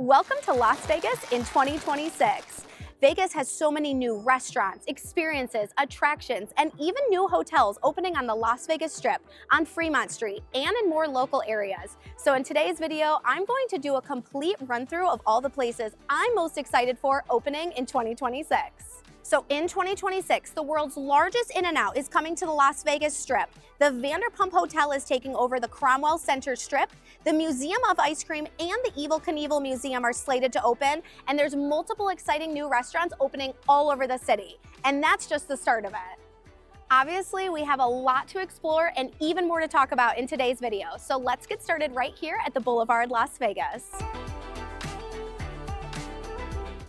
Welcome to Las Vegas in 2026. Vegas has so many new restaurants, experiences, attractions, and even new hotels opening on the Las Vegas Strip, on Fremont Street, and in more local areas. So in today's video, I'm going to do a complete run-through of all the places I'm most excited for opening in 2026. So in 2026, the world's largest In-N-Out is coming to the Las Vegas Strip. The Vanderpump Hotel is taking over the Cromwell Center Strip. The Museum of Ice Cream and the Evel Knievel Museum are slated to open, and there's multiple exciting new restaurants opening all over the city. And that's just the start of it. Obviously, we have a lot to explore and even more to talk about in today's video. So let's get started right here at the Boulevard Las Vegas.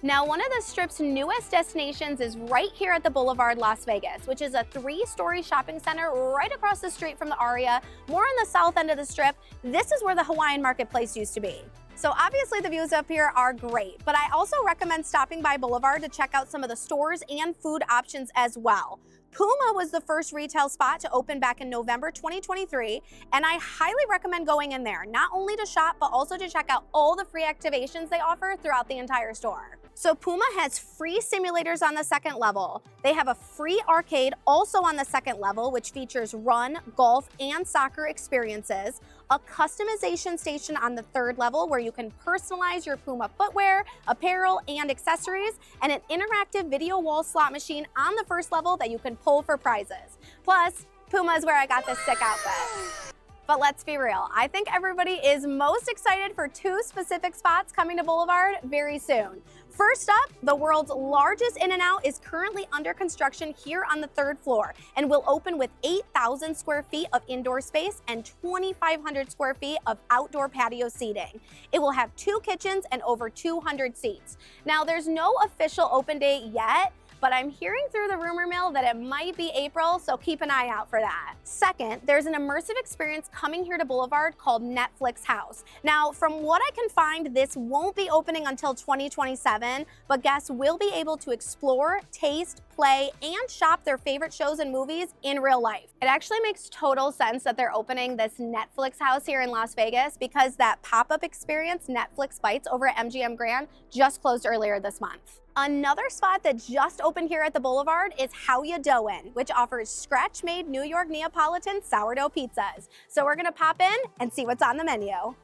Now, one of the Strip's newest destinations is right here at the Boulevard Las Vegas, which is a 3-story shopping center right across the street from the Aria, more on the south end of the Strip. This is where the Hawaiian Marketplace used to be. So obviously the views up here are great, but I also recommend stopping by Boulevard to check out some of the stores and food options as well. Puma was the first retail spot to open back in November 2023, and I highly recommend going in there, not only to shop, but also to check out all the free activations they offer throughout the entire store. So Puma has free simulators on the second level. They have a free arcade also on the second level, which features run, golf, and soccer experiences, a customization station on the third level where you can personalize your Puma footwear, apparel, and accessories, and an interactive video wall slot machine on the first level that you can pull for prizes. Plus, Puma is where I got this sick outfit. But let's be real, I think everybody is most excited for 2 specific spots coming to Boulevard very soon. First up, the world's largest In-N-Out is currently under construction here on the 3rd floor and will open with 8,000 square feet of indoor space and 2,500 square feet of outdoor patio seating. It will have 2 kitchens and over 200 seats. Now, there's no official open date yet, but I'm hearing through the rumor mill that it might be April, so keep an eye out for that. Second, there's an immersive experience coming here to Boulevard called Netflix House. Now, from what I can find, this won't be opening until 2027, but guests will be able to explore, taste, play, and shop their favorite shows and movies in real life. It actually makes total sense that they're opening this Netflix House here in Las Vegas because that pop-up experience, Netflix Bites, over at MGM Grand just closed earlier this month. Another spot that just opened here at the Boulevard is How Ya Doin', which offers scratch-made New York Neapolitan sourdough pizzas. So we're gonna pop in and see what's on the menu.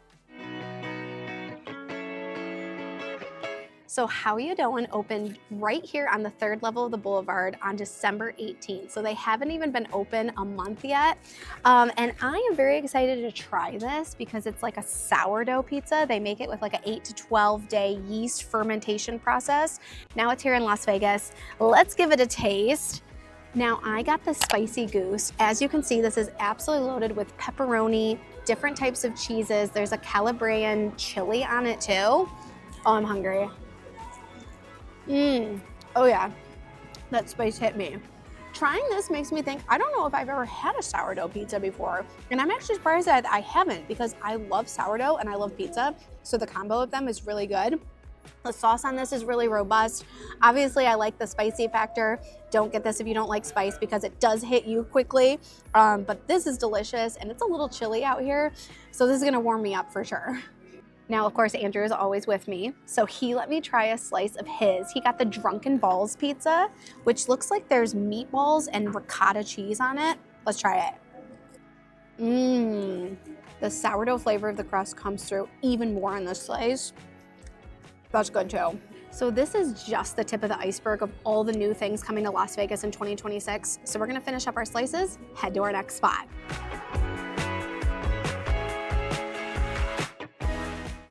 So How Ya Doin' opened right here on the 3rd level of the Boulevard on December 18th. So they haven't even been open a month yet. And I am very excited to try this because it's like a sourdough pizza. They make it with like an 8 to 12 day yeast fermentation process. Now it's here in Las Vegas. Let's give it a taste. Now I got the spicy goose. As you can see, this is absolutely loaded with pepperoni, different types of cheeses. There's a Calabrian chili on it too. Oh, I'm hungry. Oh yeah, that spice hit me. Trying this makes me think, I don't know if I've ever had a sourdough pizza before. And I'm actually surprised that I haven't because I love sourdough and I love pizza. So the combo of them is really good. The sauce on this is really robust. Obviously, I like the spicy factor. Don't get this if you don't like spice because it does hit you quickly. But this is delicious and it's a little chilly out here. So this is gonna warm me up for sure. Now, of course, Andrew is always with me, so he let me try a slice of his. He got the Drunken Balls pizza, which looks like there's meatballs and ricotta cheese on it. Let's try it. The sourdough flavor of the crust comes through even more on this slice. That's good too. So this is just the tip of the iceberg of all the new things coming to Las Vegas in 2026. So we're gonna finish up our slices, head to our next spot.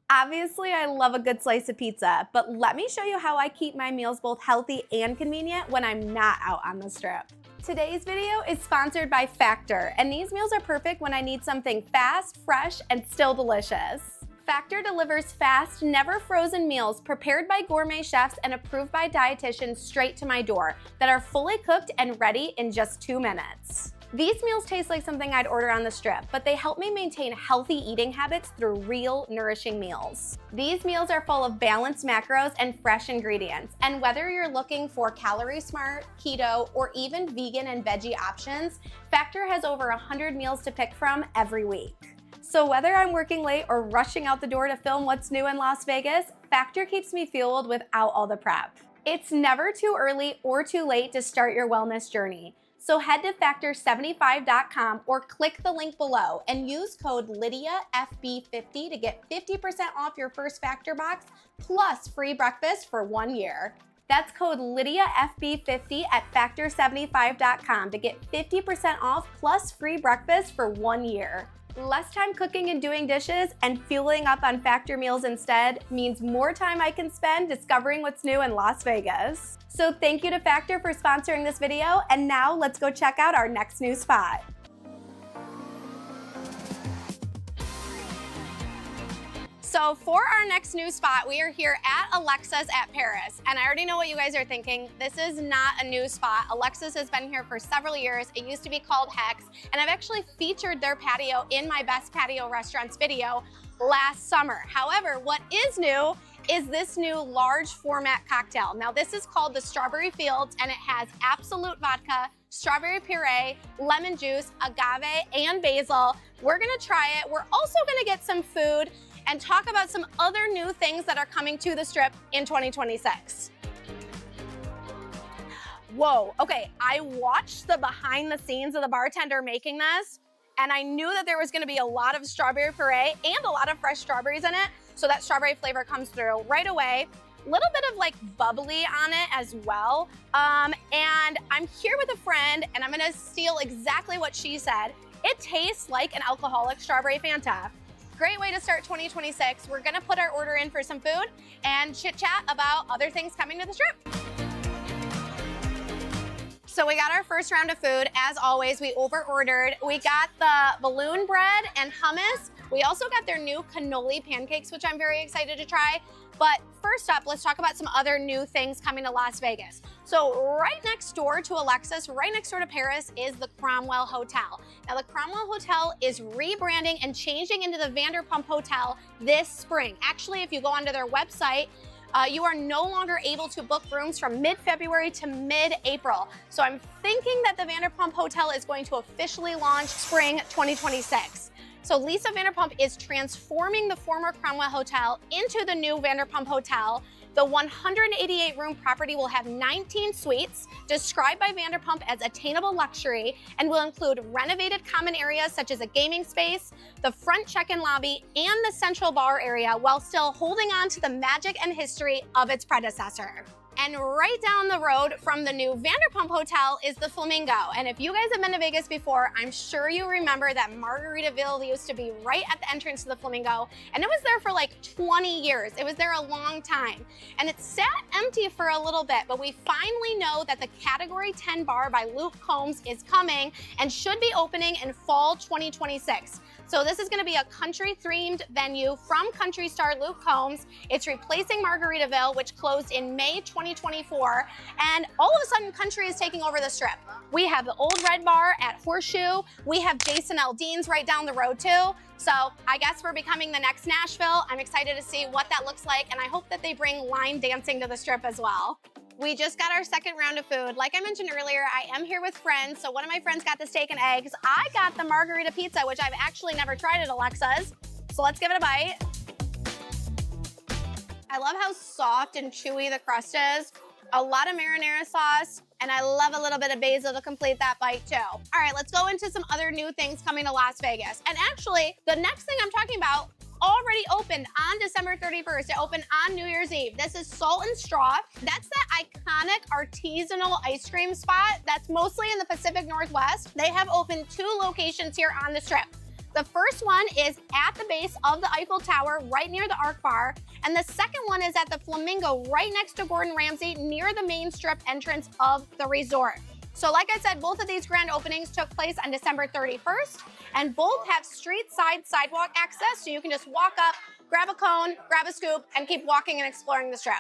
Obviously, I love a good slice of pizza, but let me show you how I keep my meals both healthy and convenient when I'm not out on the Strip. Today's video is sponsored by Factor, and these meals are perfect when I need something fast, fresh, and still delicious. Factor delivers fast, never frozen meals prepared by gourmet chefs and approved by dietitians straight to my door that are fully cooked and ready in just 2 minutes. These meals taste like something I'd order on the Strip, but they help me maintain healthy eating habits through real, nourishing meals. These meals are full of balanced macros and fresh ingredients, and whether you're looking for calorie smart, keto, or even vegan and veggie options, Factor has over 100 meals to pick from every week. So whether I'm working late or rushing out the door to film what's new in Las Vegas, Factor keeps me fueled without all the prep. It's never too early or too late to start your wellness journey. So head to factor75.com or click the link below and use code LydiaFB50 to get 50% off your first Factor box plus free breakfast for 1 year. That's code LydiaFB50 at factor75.com to get 50% off plus free breakfast for 1 year. Less time cooking and doing dishes and fueling up on Factor meals instead means more time I can spend discovering what's new in Las Vegas. So thank you to Factor for sponsoring this video, and now let's go check out our next new spot. So for our next new spot, we are here at Alexxa's at Paris. And I already know what you guys are thinking. This is not a new spot. Alexxa's has been here for several years. It used to be called Hex. And I've actually featured their patio in my Best Patio Restaurants video last summer. However, what is new is this new large format cocktail. Now this is called the Strawberry Fields, and it has Absolute vodka, strawberry puree, lemon juice, agave, and basil. We're gonna try it. We're also gonna get some food and talk about some other new things that are coming to the Strip in 2026. Whoa, okay, I watched the behind the scenes of the bartender making this, and I knew that there was gonna be a lot of strawberry puree and a lot of fresh strawberries in it, so that strawberry flavor comes through right away. A little bit of like bubbly on it as well. And I'm here with a friend, and I'm gonna steal exactly what she said. It tastes like an alcoholic strawberry Fanta. Great way to start 2026. We're gonna put our order in for some food and chit chat about other things coming to the Strip. So we got our first round of food. As always, we over-ordered. We got the balloon bread and hummus. We also got their new cannoli pancakes, which I'm very excited to try. But first up, let's talk about some other new things coming to Las Vegas. So right next door to Alexxa's, right next door to Paris, is the Cromwell Hotel. Now the Cromwell Hotel is rebranding and changing into the Vanderpump Hotel this spring. Actually, if you go onto their website, you are no longer able to book rooms from mid-February to mid-April. So I'm thinking that the Vanderpump Hotel is going to officially launch spring 2026. So Lisa Vanderpump is transforming the former Cromwell Hotel into the new Vanderpump Hotel. The 188-room property will have 19 suites, described by Vanderpump as attainable luxury, and will include renovated common areas such as a gaming space, the front check-in lobby, and the central bar area, while still holding on to the magic and history of its predecessor. And right down the road from the new Vanderpump Hotel is the Flamingo. And if you guys have been to Vegas before, I'm sure you remember that Margaritaville used to be right at the entrance to the Flamingo. And it was there for like 20 years. It was there a long time. And it sat empty for a little bit, but we finally know that the Category 10 bar by Luke Combs is coming and should be opening in fall 2026. So this is gonna be a country-themed venue from country star Luke Combs. It's replacing Margaritaville, which closed in May 2024. And all of a sudden, country is taking over the Strip. We have the Old Red Bar at Horseshoe. We have Jason Aldean's right down the road too. So I guess we're becoming the next Nashville. I'm excited to see what that looks like, and I hope that they bring line dancing to the Strip as well. We just got our second round of food. Like I mentioned earlier, I am here with friends. So one of my friends got the steak and eggs. I got the margarita pizza, which I've actually never tried at Alexxa's. So let's give it a bite. I love how soft and chewy the crust is. A lot of marinara sauce, and I love a little bit of basil to complete that bite too. All right, let's go into some other new things coming to Las Vegas. And actually, the next thing I'm talking about already opened on December 31st. It opened on New Year's Eve. This is Salt and Straw. That's that iconic artisanal ice cream spot that's mostly in the Pacific Northwest. They have opened 2 locations here on the Strip. The first one is at the base of the Eiffel Tower, right near the Arc Bar. And the second one is at the Flamingo, right next to Gordon Ramsay, near the main Strip entrance of the resort. So like I said, both of these grand openings took place on December 31st, and both have street side sidewalk access, so you can just walk up, grab a cone, grab a scoop, and keep walking and exploring the Strip.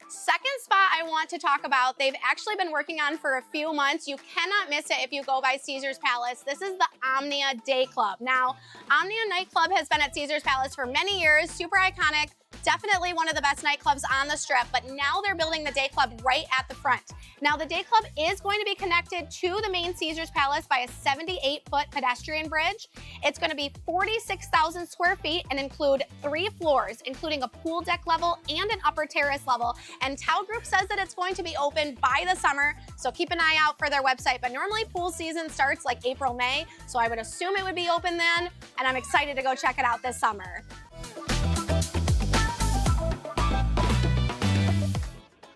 Second spot I want to talk about, they've actually been working on for a few months. You cannot miss it if you go by Caesar's Palace. This is the Omnia Day Club. Now, Omnia Nightclub has been at Caesar's Palace for many years, super iconic. Definitely one of the best nightclubs on the Strip, but now they're building the day club right at the front. Now the day club is going to be connected to the main Caesars Palace by a 78-foot pedestrian bridge. It's going to be 46,000 square feet and include 3 floors, including a pool deck level and an upper terrace level. And Tao Group says that it's going to be open by the summer, so keep an eye out for their website. But normally pool season starts like April, May, so I would assume it would be open then, and I'm excited to go check it out this summer.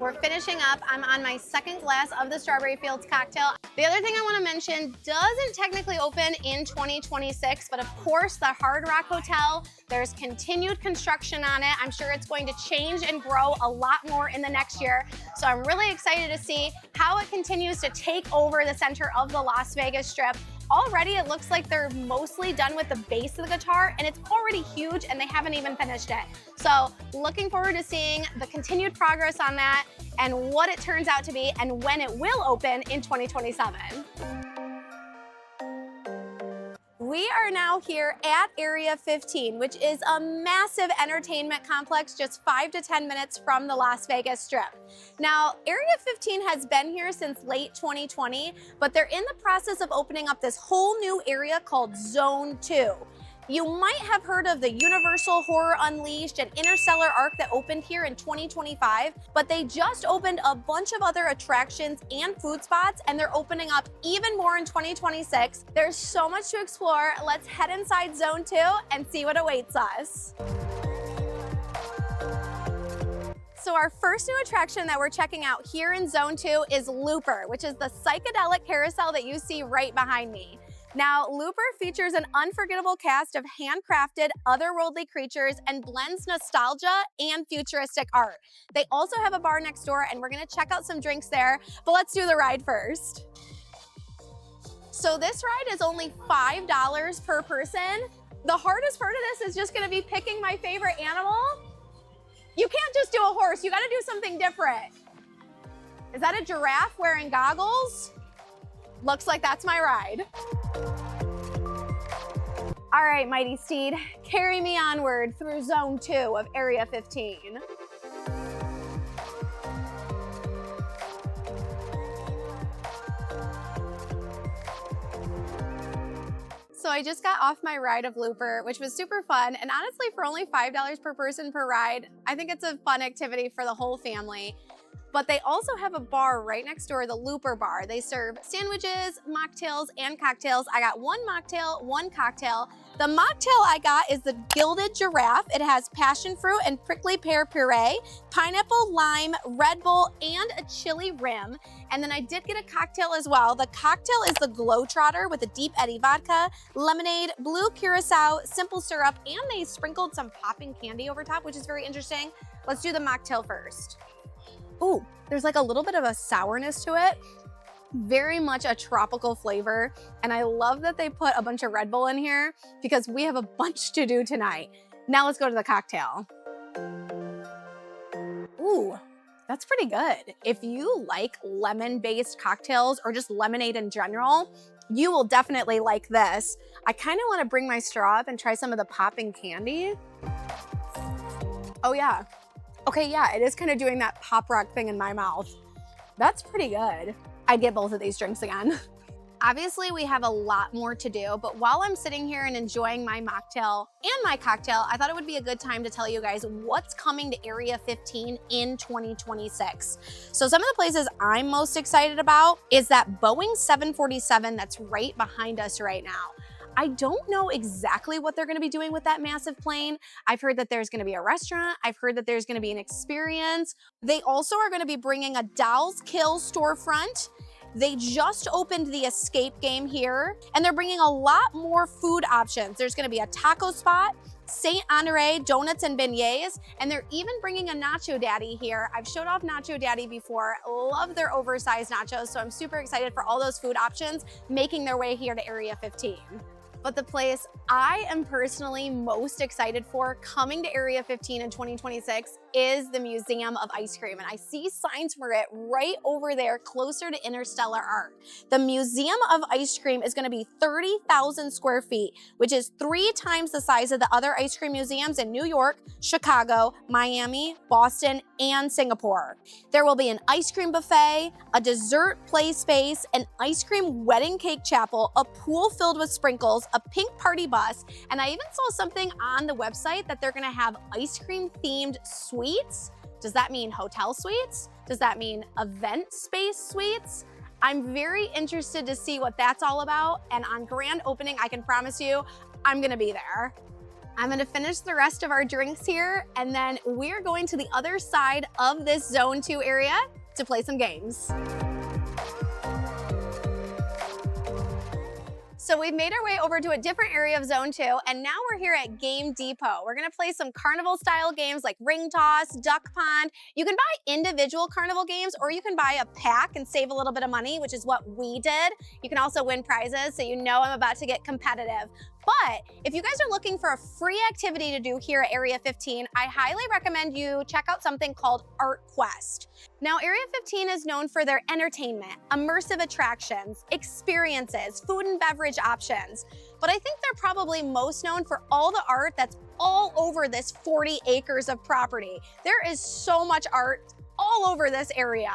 We're finishing up. I'm on my second glass of the Strawberry Fields cocktail. The other thing I want to mention doesn't technically open in 2026, but of course the Hard Rock Hotel, there's continued construction on it. I'm sure it's going to change and grow a lot more in the next year. So I'm really excited to see how it continues to take over the center of the Las Vegas Strip. Already it looks like they're mostly done with the base of the guitar, and it's already huge and they haven't even finished it. So looking forward to seeing the continued progress on that and what it turns out to be and when it will open in 2027. We are now here at Area 15, which is a massive entertainment complex just 5 to 10 minutes from the Las Vegas Strip. Now, Area 15 has been here since late 2020, but they're in the process of opening up this whole new area called Zone 2. You might have heard of the Universal Horror Unleashed and Interstellar Arc that opened here in 2025, but they just opened a bunch of other attractions and food spots, and they're opening up even more in 2026. There's so much to explore. Let's head inside Zone 2 and see what awaits us. So our first new attraction that we're checking out here in Zone 2 is Looper, which is the psychedelic carousel that you see right behind me. Now, Looper features an unforgettable cast of handcrafted, otherworldly creatures and blends nostalgia and futuristic art. They also have a bar next door, and we're gonna check out some drinks there, but let's do the ride first. So this ride is only $5 per person. The hardest part of this is just gonna be picking my favorite animal. You can't just do a horse, you gotta do something different. Is that a giraffe wearing goggles? Looks like that's my ride. All right, mighty steed, carry me onward through Zone 2 of Area 15. So I just got off my ride of Looper, which was super fun. And honestly, for only $5 per person per ride, I think it's a fun activity for the whole family. But they also have a bar right next door, the Looper Bar. They serve sandwiches, mocktails, and cocktails. I got 1 mocktail, 1 cocktail. The mocktail I got is the Gilded Giraffe. It has passion fruit and prickly pear puree, pineapple, lime, Red Bull, and a chili rim. And then I did get a cocktail as well. The cocktail is the Globetrotter with a Deep Eddy vodka, lemonade, blue curacao, simple syrup, and they sprinkled some popping candy over top, which is very interesting. Let's do the mocktail first. Ooh, there's like a little bit of a sourness to it. Very much a tropical flavor. And I love that they put a bunch of Red Bull in here because we have a bunch to do tonight. Now let's go to the cocktail. Ooh, that's pretty good. If you like lemon-based cocktails or just lemonade in general, you will definitely like this. I kind of want to bring my straw up and try some of the popping candy. Oh yeah. Okay, yeah, it is kind of doing that pop rock thing in my mouth. That's pretty good. I'd get both of these drinks again. Obviously, we have a lot more to do, but while I'm sitting here and enjoying my mocktail and my cocktail, I thought it would be a good time to tell you guys what's coming to Area 15 in 2026. So some of the places I'm most excited about is that Boeing 747 that's right behind us right now. I don't know exactly what they're gonna be doing with that massive plane. I've heard that there's gonna be a restaurant. I've heard that there's gonna be an experience. They also are gonna be bringing a Dolls Kill storefront. They just opened the escape game here, and they're bringing a lot more food options. There's gonna be a taco spot, Saint Honore donuts and beignets, and they're even bringing a Nacho Daddy here. I've showed off Nacho Daddy before. Love their oversized nachos, so I'm super excited for all those food options making their way here to Area 15. But the place I am personally most excited for coming to Area 15 in 2026 is the Museum of Ice Cream, and I see signs for it right over there closer to Interstellar Art. The Museum of Ice Cream is going to be 30,000 square feet, which is 3 times the size of the other ice cream museums in New York, Chicago, Miami, Boston, and Singapore. There will be an ice cream buffet, a dessert play space, an ice cream wedding cake chapel, a pool filled with sprinkles, a pink party bus, and I even saw something on the website that they're gonna have ice cream themed suites. Does that mean hotel suites? Does that mean event space suites? I'm very interested to see what that's all about, and on grand opening, I can promise you, I'm gonna be there. I'm gonna finish the rest of our drinks here, and then we're going to the other side of this Zone 2 area to play some games. So we've made our way over to a different area of Zone 2, and now we're here at Game Depot. We're gonna play some carnival style games like ring toss, duck pond. You can buy individual carnival games, or you can buy a pack and save a little bit of money, which is what we did. You can also win prizes, so you know I'm about to get competitive. But if you guys are looking for a free activity to do here at Area 15, I highly recommend you check out something called Art Quest. Now, Area 15 is known for their entertainment, immersive attractions, experiences, food and beverage options. But I think they're probably most known for all the art that's all over this 40 acres of property. There is so much art all over this area.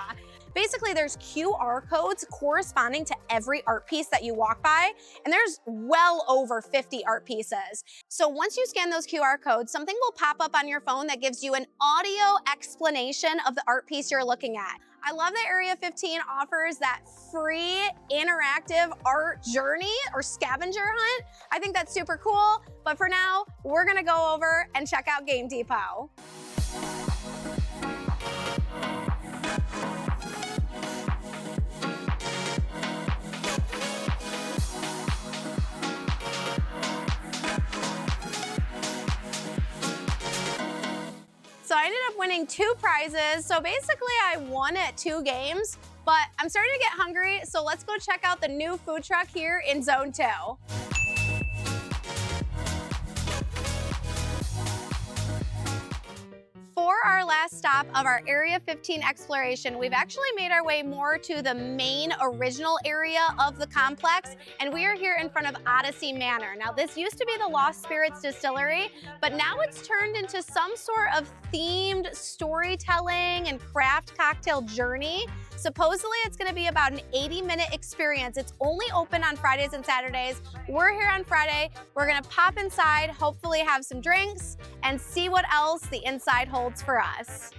Basically, there's QR codes corresponding to every art piece that you walk by, and there's well over 50 art pieces. So once you scan those QR codes, something will pop up on your phone that gives you an audio explanation of the art piece you're looking at. I love that Area 15 offers that free interactive art journey or scavenger hunt. I think that's super cool, but for now, we're gonna go over and check out Game Depot. So I ended up winning 2 prizes. So basically I won at 2 games, but I'm starting to get hungry. So let's go check out the new food truck here in Zone 2. For our last stop of our Area 15 exploration, we've actually made our way more to the main original area of the complex, and we are here in front of Oddyssey Manor. Now, this used to be the Lost Spirits Distillery, but now it's turned into some sort of themed storytelling and craft cocktail journey. Supposedly, it's gonna be about an 80-minute experience. It's only open on Fridays and Saturdays. We're here on Friday. We're gonna pop inside, hopefully have some drinks, and see what else the inside holds for us.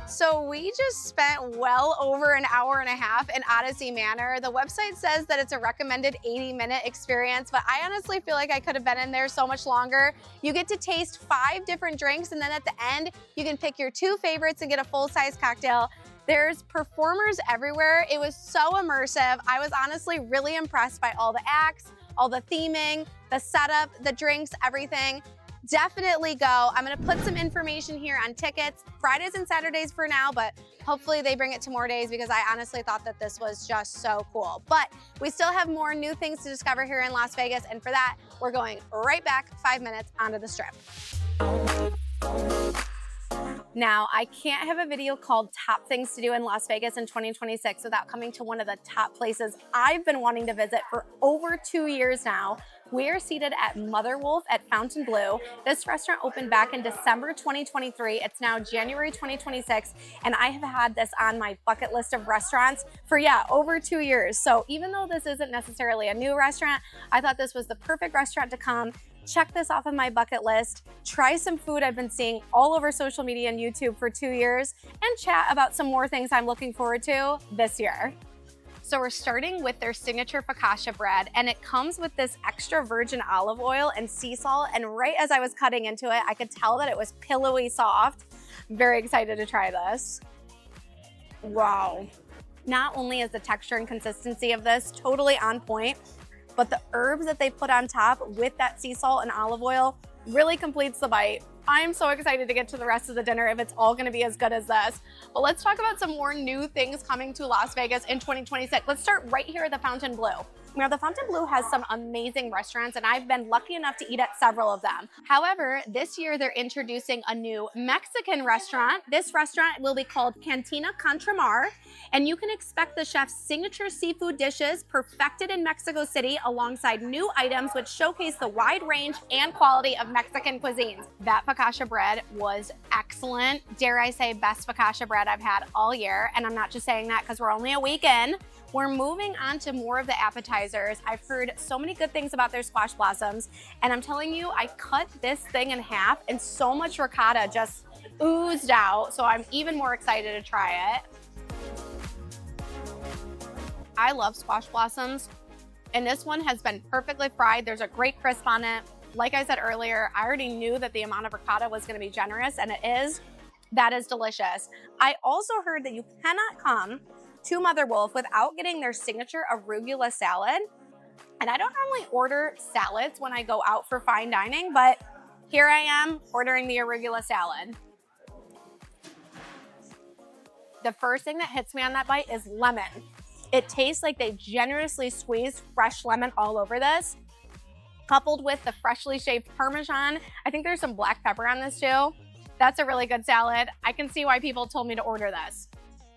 So we just spent well over an hour and a half in Oddyssey Manor. The website says that it's a recommended 80-minute experience, but I honestly feel like I could have been in there so much longer. You get to taste 5 different drinks, and then at the end, you can pick your 2 favorites and get a full-size cocktail. There's performers everywhere. It was so immersive. I was honestly really impressed by all the acts, all the theming, the setup, the drinks, everything. Definitely go. I'm gonna put some information here on tickets, Fridays and Saturdays for now, but hopefully they bring it to more days because I honestly thought that this was just so cool. But we still have more new things to discover here in Las Vegas, and for that, we're going right back 5 minutes onto the Strip. Now, I can't have a video called Top Things to Do in Las Vegas in 2026 without coming to one of the top places I've been wanting to visit for over 2 years now. We are seated at Mother Wolf at Fontainebleau. This restaurant opened back in December 2023. It's now January 2026, and I have had this on my bucket list of restaurants for, over 2 years. So even though this isn't necessarily a new restaurant, I thought this was the perfect restaurant to come. Check this off of my bucket list, try some food I've been seeing all over social media and YouTube for 2 years, and chat about some more things I'm looking forward to this year. So we're starting with their signature focaccia bread, and it comes with this extra virgin olive oil and sea salt, and right as I was cutting into it, I could tell that it was pillowy soft. Very excited to try this. Wow. Not only is the texture and consistency of this totally on point, but the herbs that they put on top with that sea salt and olive oil really completes the bite. I'm so excited to get to the rest of the dinner if it's all gonna be as good as this. But let's talk about some more new things coming to Las Vegas in 2026. Let's start right here at the Fontainebleau. Now, the Fontainebleau has some amazing restaurants, and I've been lucky enough to eat at several of them. However, this year they're introducing a new Mexican restaurant. This restaurant will be called Cantina Contramar, and you can expect the chef's signature seafood dishes perfected in Mexico City alongside new items which showcase the wide range and quality of Mexican cuisines. That focaccia bread was excellent. Dare I say, best focaccia bread I've had all year, and I'm not just saying that because we're only a week in. We're moving on to more of the appetizers. I've heard so many good things about their squash blossoms, and I'm telling you, I cut this thing in half and so much ricotta just oozed out, so I'm even more excited to try it. I love squash blossoms, and this one has been perfectly fried. There's a great crisp on it. Like I said earlier, I already knew that the amount of ricotta was gonna be generous, and it is. That is delicious. I also heard that you cannot come to Mother Wolf without getting their signature arugula salad. And I don't normally order salads when I go out for fine dining, but here I am ordering the arugula salad. The first thing that hits me on that bite is lemon. It tastes like they generously squeezed fresh lemon all over this, coupled with the freshly shaved Parmesan. I think there's some black pepper on this too. That's a really good salad. I can see why people told me to order this.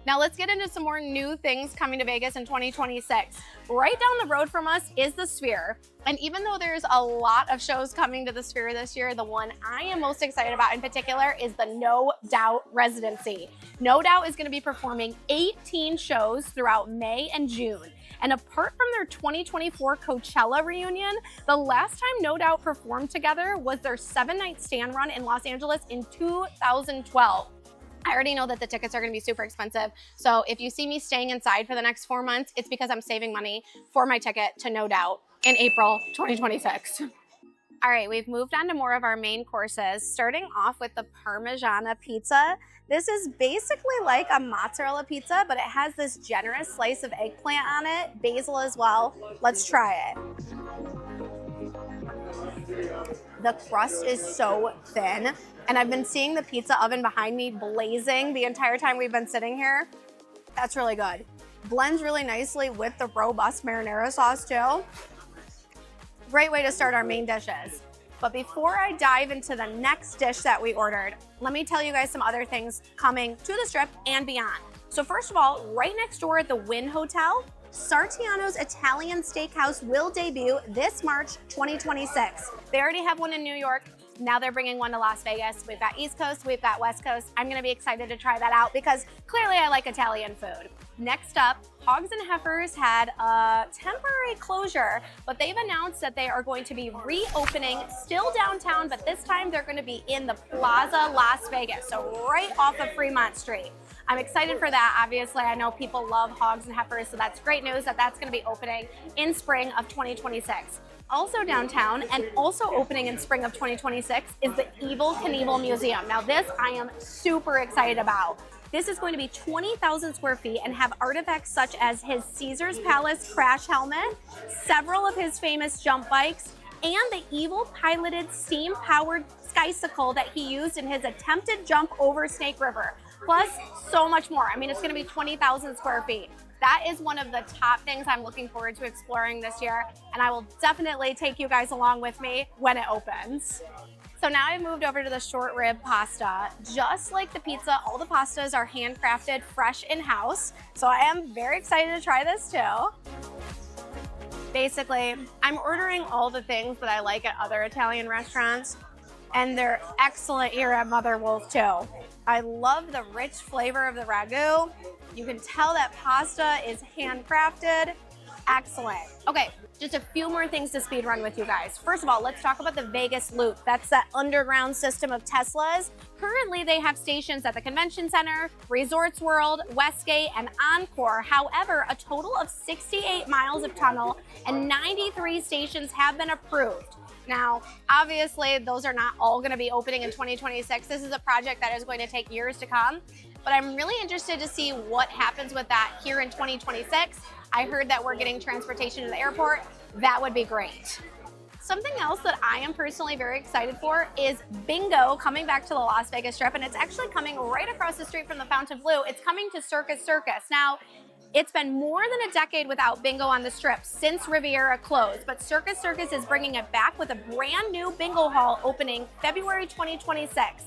Now let's get into some more new things coming to Vegas in 2026. Right down the road from us is the Sphere. And even though there's a lot of shows coming to the Sphere this year, the one I am most excited about in particular is the No Doubt residency. No Doubt is gonna be performing 18 shows throughout May and June. And apart from their 2024 Coachella reunion, the last time No Doubt performed together was their 7-night stand run in Los Angeles in 2012. I already know that the tickets are gonna be super expensive. So if you see me staying inside for the next 4 months, it's because I'm saving money for my ticket to No Doubt in April 2026. All right, we've moved on to more of our main courses, starting off with the Parmigiana pizza. This is basically like a mozzarella pizza, but it has this generous slice of eggplant on it, basil as well. Let's try it. The crust is so thin. And I've been seeing the pizza oven behind me blazing the entire time we've been sitting here. That's really good. Blends really nicely with the robust marinara sauce too. Great way to start our main dishes. But before I dive into the next dish that we ordered, let me tell you guys some other things coming to the Strip and beyond. So first of all, right next door at the Wynn Hotel, Sartiano's Italian Steakhouse will debut this March 2026. They already have one in New York. Now they're bringing one to Las Vegas. We've got East Coast, we've got West Coast. I'm gonna be excited to try that out because clearly I like Italian food. Next up, Hogs and Heifers had a temporary closure, but they've announced that they are going to be reopening still downtown, but this time they're gonna be in the Plaza Las Vegas, so right off of Fremont Street. I'm excited for that. Obviously, I know people love Hogs and Heifers, so that's great news that that's gonna be opening in spring of 2026. Also downtown and also opening in spring of 2026 is the Evel Knievel Museum. Now this I am super excited about. This is going to be 20,000 square feet and have artifacts such as his Caesar's Palace crash helmet, several of his famous jump bikes, and the Evel piloted steam-powered skycicle that he used in his attempted jump over Snake River. Plus so much more. I mean, it's gonna be 20,000 square feet. That is one of the top things I'm looking forward to exploring this year, and I will definitely take you guys along with me when it opens. So now I've moved over to the short rib pasta. Just like the pizza, all the pastas are handcrafted fresh in-house. So I am very excited to try this too. Basically, I'm ordering all the things that I like at other Italian restaurants, and they're excellent here at Mother Wolf too. I love the rich flavor of the ragu. You can tell that pasta is handcrafted. Excellent. Okay, just a few more things to speed run with you guys. First of all, let's talk about the Vegas Loop. That's that underground system of Teslas. Currently, they have stations at the Convention Center, Resorts World, Westgate, and Encore. However, a total of 68 miles of tunnel and 93 stations have been approved. Now, obviously, those are not all going to be opening in 2026. This is a project that is going to take years to come, but I'm really interested to see what happens with that here in 2026. I heard that we're getting transportation to the airport. That would be great. Something else that I am personally very excited for is bingo coming back to the Las Vegas Strip, and it's actually coming right across the street from the Fontainebleau. It's coming to Circus Circus. Now, it's been more than a decade without bingo on the Strip since Riviera closed, but Circus Circus is bringing it back with a brand new bingo hall opening February 2026.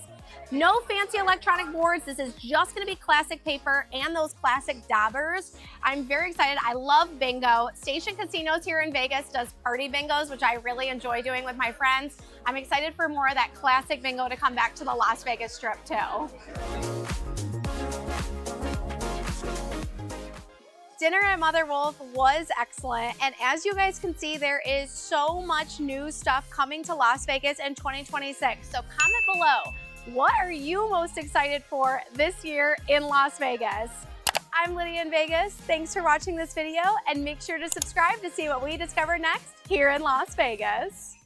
No fancy electronic boards. This is just gonna be classic paper and those classic daubers. I'm very excited. I love bingo. Station Casinos here in Vegas does party bingos, which I really enjoy doing with my friends. I'm excited for more of that classic bingo to come back to the Las Vegas Strip too. Dinner at Mother Wolf was excellent, and as you guys can see, there is so much new stuff coming to Las Vegas in 2026. So comment below, what are you most excited for this year in Las Vegas? I'm Lydia.Penn. Thanks for watching this video, and make sure to subscribe to see what we discover next here in Las Vegas.